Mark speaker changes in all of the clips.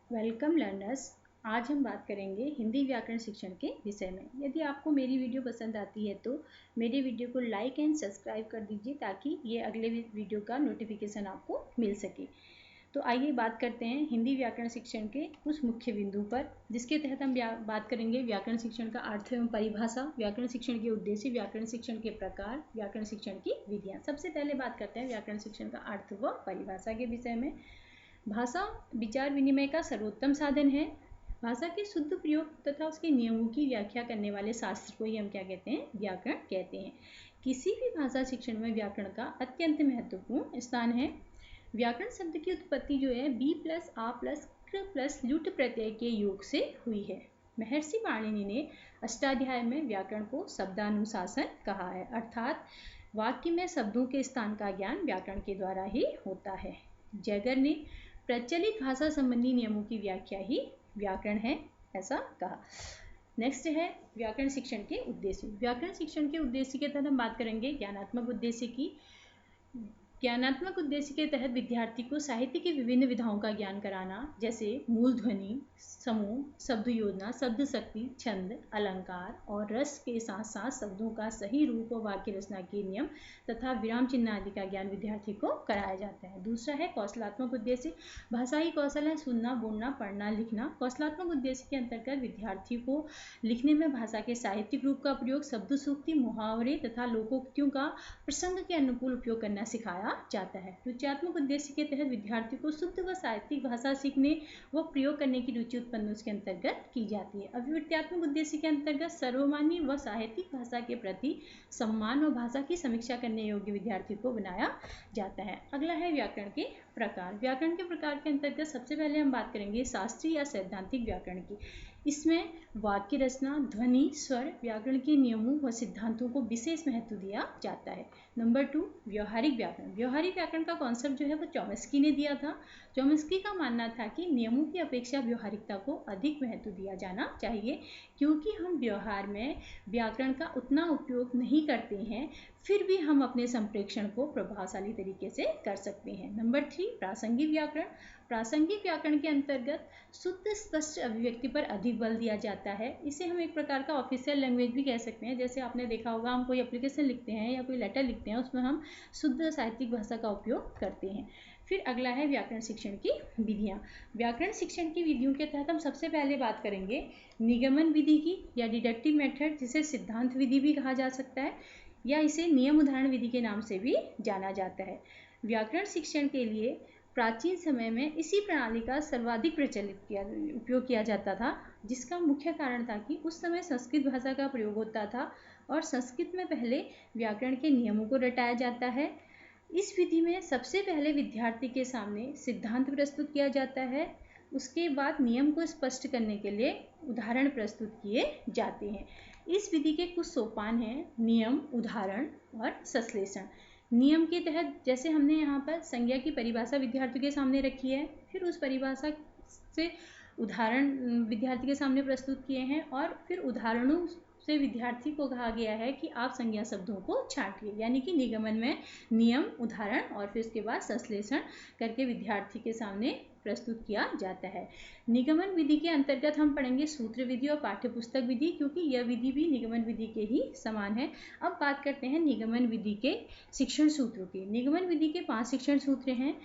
Speaker 1: Welcome learners. आज हम बात करेंगे हिंदी व्याकरण शिक्षण के विषय में। यदि आपको मेरी वीडियो पसंद आती है तो मेरे वीडियो को लाइक एंड सब्सक्राइब कर दीजिए ताकि ये अगले वीडियो का नोटिफिकेशन आपको मिल सके। तो आइए बात करते हैं हिंदी व्याकरण शिक्षण के कुछ मुख्य बिंदु पर, जिसके तहत हम बात करेंगे व्याकरण शिक्षण का अर्थ एवं परिभाषा, व्याकरण शिक्षण के उद्देश्य, व्याकरण शिक्षण के प्रकार, व्याकरण शिक्षण की विधियाँ। सबसे पहले बात करते हैं व्याकरण शिक्षण का अर्थ व परिभाषा के विषय में। भाषा विचार विनिमय का सर्वोत्तम साधन है। भाषा के शुद्ध प्रयोग तथा उसके नियमों की व्याख्या करने वाले शास्त्र को ही हम क्या कहते हैं? व्याकरण कहते हैं। किसी भी भाषा शिक्षण में व्याकरण का अत्यंत महत्वपूर्ण स्थान है। व्याकरण शब्द की उत्पत्ति जो है बी प्लस आ प्लस क्र प्लस लुट प्रत्यय के योग से हुई है। महर्षि पाणिनि ने अष्टाध्याय में व्याकरण को शब्दानुशासन कहा है, अर्थात वाक्य में शब्दों के स्थान का ज्ञान व्याकरण के द्वारा ही होता है। जैगर ने प्रचलित भाषा संबंधी नियमों की व्याख्या ही व्याकरण है, ऐसा कहा। नेक्स्ट है व्याकरण शिक्षण के उद्देश्य। व्याकरण शिक्षण के उद्देश्य के तहत हम बात करेंगे ज्ञानात्मक उद्देश्य की। ज्ञानात्मक उद्देश्य के तहत विद्यार्थी को साहित्य की विभिन्न विधाओं का ज्ञान कराना, जैसे मूल ध्वनि, समूह, शब्द योजना, शब्द शक्ति, छंद, अलंकार और रस के साथ साथ शब्दों का सही रूप और वाक्य रचना के नियम तथा विराम चिन्ह आदि का ज्ञान विद्यार्थी को कराया जाता है। दूसरा है कौशलात्मक उद्देश्य। भाषाई कौशल है सुनना, बोलना, पढ़ना, लिखना। कौशलात्मक उद्देश्य के अंतर्गत विद्यार्थी को लिखने में भाषा के साहित्यिक रूप का प्रयोग, शब्द सूक्ति, मुहावरे तथा लोकोक्तियों का प्रसंग के अनुकूल उपयोग करना सिखाया जाता है। रुच्यात्मक उद्देश्य के तहत विद्यार्थी को शुद्ध व साहित्यिक भाषा सीखने व प्रयोग करने की रुचि उत्पन्न उसके अंतर्गत की जाती है। अभिवृत्त्यात्मक उद्देश्य के अंतर्गत सर्वमान्य व साहित्यिक भाषा के प्रति सम्मान व भाषा की समीक्षा करने योग्य विद्यार्थी को बनाया जाता है। अगला है व्याकरण के प्रकार। व्याकरण के प्रकार के अंतर्गत सबसे पहले हम बात करेंगे शास्त्रीय या सैद्धांतिक व्याकरण की। इसमें वाक्य रचना, ध्वनि, स्वर, व्याकरण के नियमों व सिद्धांतों को विशेष महत्व दिया जाता है। नंबर 2 व्यवहारिक व्याकरण। व्यवहारिक व्याकरण का कॉन्सेप्ट जो है वो चॉम्स्की ने दिया था। चॉम्स्की का मानना था कि नियमों की अपेक्षा व्यवहारिकता को अधिक महत्व दिया जाना चाहिए, क्योंकि हम व्यवहार में व्याकरण का उतना उपयोग नहीं करते हैं, फिर भी हम अपने संप्रेषण को प्रभावशाली तरीके से कर सकते हैं। नंबर 3 प्रासंगिक व्याकरण। प्रासंगिक व्याकरण के अंतर्गत शुद्ध स्पष्ट अभिव्यक्ति पर अधिक बल दिया जाता है। इसे हम एक प्रकार का ऑफिशियल लैंग्वेज भी कह सकते हैं। जैसे आपने देखा होगा, हम कोई एप्लीकेशन लिखते हैं या कोई लेटर लिखते हैं, उसमें हम शुद्ध साहित्यिक भाषा का उपयोग करते हैं। फिर अगला है व्याकरण शिक्षण की विधियाँ। व्याकरण शिक्षण की विधियों के तहत हम सबसे पहले बात करेंगे निगमन विधि की या डिडक्टिव मेथड, जिसे सिद्धांत विधि भी कहा जा सकता है या इसे नियम उदाहरण विधि के नाम से भी जाना जाता है। व्याकरण शिक्षण के लिए प्राचीन समय में इसी प्रणाली का सर्वाधिक उपयोग किया जाता था, जिसका मुख्य कारण था कि उस समय संस्कृत भाषा का प्रयोग होता था और संस्कृत में पहले व्याकरण के नियमों को रटाया जाता है। इस विधि में सबसे पहले विद्यार्थी के सामने सिद्धांत प्रस्तुत किया जाता है, उसके बाद नियम को स्पष्ट करने के लिए उदाहरण प्रस्तुत किए जाते हैं। इस विधि के कुछ सोपान हैं: नियम, उदाहरण और संश्लेषण। नियम के तहत जैसे हमने यहाँ पर संज्ञा की परिभाषा विद्यार्थी के सामने रखी है, फिर उस परिभाषा से उदाहरण विद्यार्थी के सामने प्रस्तुत किए हैं और फिर उदाहरणों से विद्यार्थी को कहा गया है कि आप संज्ञा शब्दों को छांटिए, यानी कि निगमन में नियम, उदाहरण और फिर उसके बाद संश्लेषण करके विद्यार्थी के सामने प्रस्तुत किया जाता है। निगमन विधि के अंतर्गत हम पढ़ेंगे सूत्र विधि और पाठ्यपुस्तक विधि, क्योंकि यह विधि भी निगमन विधि के ही समान है। अब बात करते हैं निगमन विधि के शिक्षण सूत्रों की। निगमन विधि के 5 शिक्षण सूत्र हैं।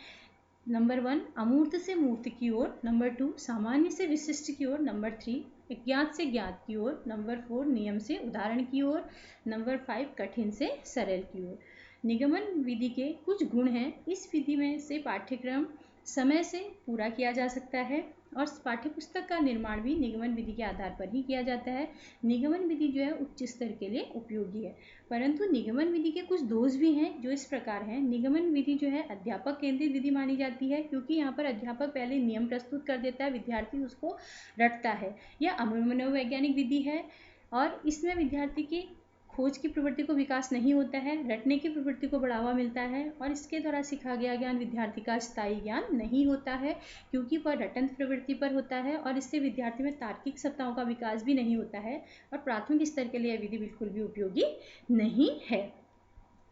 Speaker 1: नंबर 1 अमूर्त से मूर्त की ओर, नंबर 2 सामान्य से विशिष्ट की ओर, नंबर 3 अज्ञात से ज्ञात की ओर, नंबर 4 नियम से उदाहरण की ओर, नंबर 5 कठिन से सरल की ओर। निगमन विधि के कुछ गुण हैं। इस विधि में से पाठ्यक्रम समय से पूरा किया जा सकता है और पाठ्यपुस्तक का निर्माण भी निगमन विधि के आधार पर ही किया जाता है। निगमन विधि जो है उच्च स्तर के लिए उपयोगी है, परंतु निगमन विधि के कुछ दोष भी हैं जो इस प्रकार हैं। निगमन विधि जो है अध्यापक केंद्रित विधि मानी जाती है, क्योंकि यहाँ पर अध्यापक पहले नियम प्रस्तुत कर देता है, विद्यार्थी उसको रटता है। यह मनोवैज्ञानिक विधि है और इसमें विद्यार्थी की खोज की प्रवृत्ति को विकास नहीं होता है, रटने की प्रवृत्ति को बढ़ावा मिलता है और इसके द्वारा सिखा गया ज्ञान विद्यार्थी का स्थायी ज्ञान नहीं होता है, क्योंकि वह रटन प्रवृत्ति पर होता है और इससे विद्यार्थी में तार्किक सत्ताओं का विकास भी नहीं होता है और प्राथमिक स्तर के लिए यह विधि बिल्कुल भी उपयोगी नहीं है।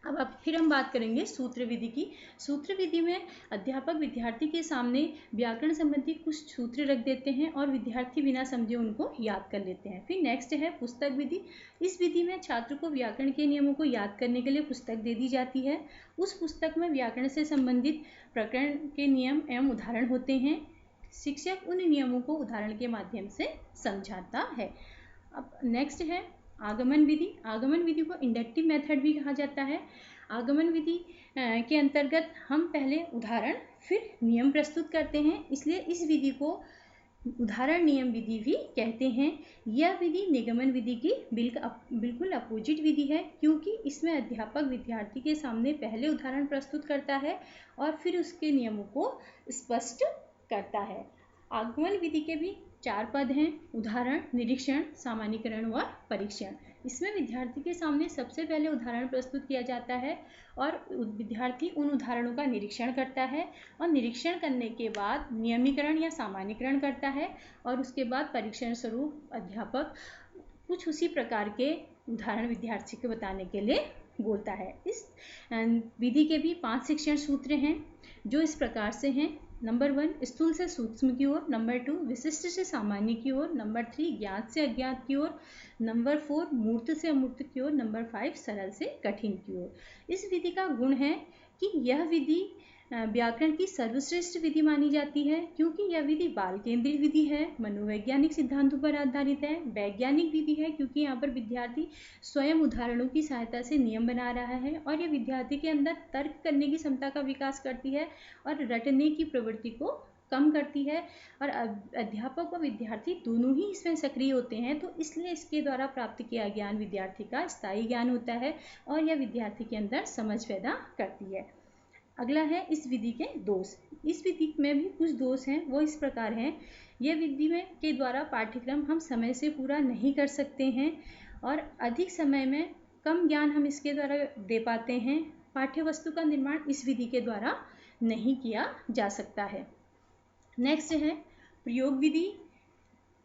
Speaker 1: अब फिर हम बात करेंगे सूत्र विधि की। सूत्र विधि में अध्यापक विद्यार्थी के सामने व्याकरण संबंधी कुछ सूत्र रख देते हैं और विद्यार्थी बिना समझे उनको याद कर लेते हैं। फिर नेक्स्ट है पुस्तक विधि। इस विधि में छात्र को व्याकरण के नियमों को याद करने के लिए पुस्तक दे दी जाती है। उस पुस्तक में व्याकरण से संबंधित प्रकरण के नियम एवं उदाहरण होते हैं। शिक्षक उन नियमों को उदाहरण के माध्यम से समझाता है। अब नेक्स्ट है आगमन विधि। आगमन विधि को इंडक्टिव मेथड भी कहा जाता है। आगमन विधि के अंतर्गत हम पहले उदाहरण फिर नियम प्रस्तुत करते हैं, इसलिए इस विधि को उदाहरण नियम विधि भी कहते हैं। यह विधि निगमन विधि की बिल्कुल अपोजिट विधि है, क्योंकि इसमें अध्यापक विद्यार्थी के सामने पहले उदाहरण प्रस्तुत करता है और फिर उसके नियमों को स्पष्ट करता है। आगमन विधि के भी 4 पद हैं: उदाहरण, निरीक्षण, सामान्यीकरण और परीक्षण। इसमें विद्यार्थी के सामने सबसे पहले उदाहरण प्रस्तुत किया जाता है और विद्यार्थी उन उदाहरणों का निरीक्षण करता है और निरीक्षण करने के बाद नियमीकरण या सामान्यीकरण करता है और उसके बाद परीक्षण स्वरूप अध्यापक कुछ उसी प्रकार के उदाहरण विद्यार्थी को बताने के लिए बोलता है। इस विधि के भी 5 शिक्षण सूत्र हैं जो इस प्रकार से हैं: नंबर 1 स्थूल से सूक्ष्म की ओर, नंबर 2 विशिष्ट से सामान्य की ओर, नंबर 3 ज्ञात से अज्ञात की ओर, नंबर 4 मूर्त से अमूर्त की ओर, नंबर 5 सरल से कठिन की ओर। इस विधि का गुण है कि यह विधि व्याकरण की सर्वश्रेष्ठ विधि मानी जाती है, क्योंकि यह विधि बाल केंद्रित विधि है, मनोवैज्ञानिक सिद्धांतों पर आधारित है, वैज्ञानिक विधि है क्योंकि यहाँ पर विद्यार्थी स्वयं उदाहरणों की सहायता से नियम बना रहा है और यह विद्यार्थी के अंदर तर्क करने की क्षमता का विकास करती है और रटने की प्रवृत्ति को कम करती है और अध्यापक और विद्यार्थी दोनों ही इसमें सक्रिय होते हैं, तो इसलिए इसके द्वारा प्राप्त किया ज्ञान विद्यार्थी का स्थायी ज्ञान होता है और यह विद्यार्थी के अंदर समझ पैदा करती है। अगला है इस विधि के दोष। इस विधि में भी कुछ दोष हैं, वो इस प्रकार हैं: यह विधि में के द्वारा पाठ्यक्रम हम समय से पूरा नहीं कर सकते हैं और अधिक समय में कम ज्ञान हम इसके द्वारा दे पाते हैं। पाठ्य वस्तु का निर्माण इस विधि के द्वारा नहीं किया जा सकता है। नेक्स्ट है प्रयोग विधि।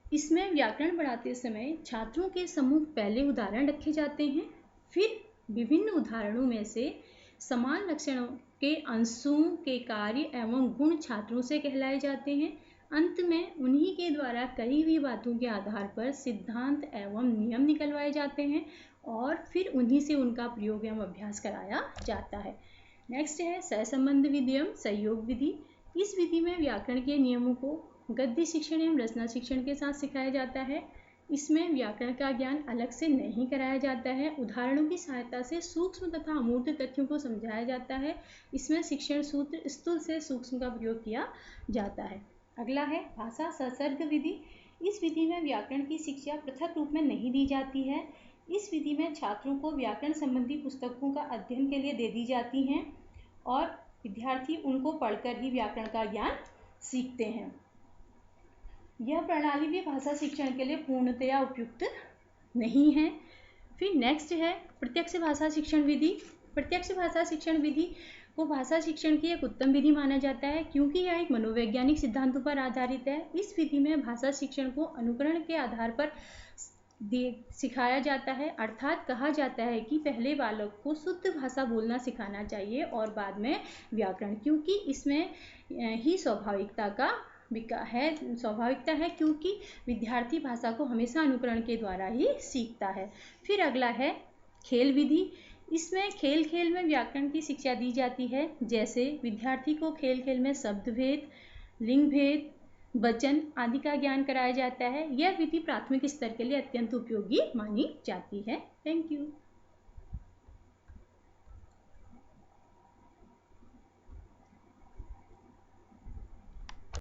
Speaker 1: इसमें व्याकरण पढ़ाते समय छात्रों के समूह पहले उदाहरण रखे जाते हैं, फिर विभिन्न उदाहरणों में से समान लक्षणों के अंशों के कार्य एवं गुण छात्रों से कहलाए जाते हैं। अंत में उन्हीं के द्वारा कही हुई बातों के आधार पर सिद्धांत एवं नियम निकलवाए जाते हैं और फिर उन्हीं से उनका प्रयोग एवं अभ्यास कराया जाता है। नेक्स्ट है सहसंबंध विधि एवं सहयोग विधि। इस विधि में व्याकरण के नियमों को गद्य शिक्षण एवं रचना शिक्षण के साथ सिखाया जाता है। इसमें व्याकरण का ज्ञान अलग से नहीं कराया जाता है, उदाहरणों की सहायता से सूक्ष्म तथा अमूर्त तथ्यों को समझाया जाता है। इसमें शिक्षण सूत्र स्थूल से सूक्ष्म का प्रयोग किया जाता है। अगला है भाषा संसर्ग विधि। इस विधि में व्याकरण की शिक्षा पृथक रूप में नहीं दी जाती है। इस विधि में छात्रों को व्याकरण संबंधी पुस्तकों का अध्ययन के लिए दे दी जाती हैं और विद्यार्थी उनको पढ़कर ही व्याकरण का ज्ञान सीखते हैं। यह प्रणाली भी भाषा शिक्षण के लिए पूर्णतया उपयुक्त नहीं है। फिर नेक्स्ट है प्रत्यक्ष भाषा शिक्षण विधि। प्रत्यक्ष भाषा शिक्षण विधि को भाषा शिक्षण की एक उत्तम विधि माना जाता है, क्योंकि यह एक मनोवैज्ञानिक सिद्धांतों पर आधारित है। इस विधि में भाषा शिक्षण को अनुकरण के आधार पर सिखाया जाता है, अर्थात कहा जाता है कि पहले बालक को शुद्ध भाषा बोलना सिखाना चाहिए और बाद में व्याकरण, क्योंकि इसमें ही स्वाभाविकता है, क्योंकि विद्यार्थी भाषा को हमेशा अनुकरण के द्वारा ही सीखता है। फिर अगला है खेल विधि। इसमें खेल खेल में व्याकरण की शिक्षा दी जाती है, जैसे विद्यार्थी को खेल खेल में शब्द भेद, लिंग भेद, वचन आदि का ज्ञान कराया जाता है। यह विधि प्राथमिक स्तर के लिए अत्यंत उपयोगी मानी जाती है। Thank you.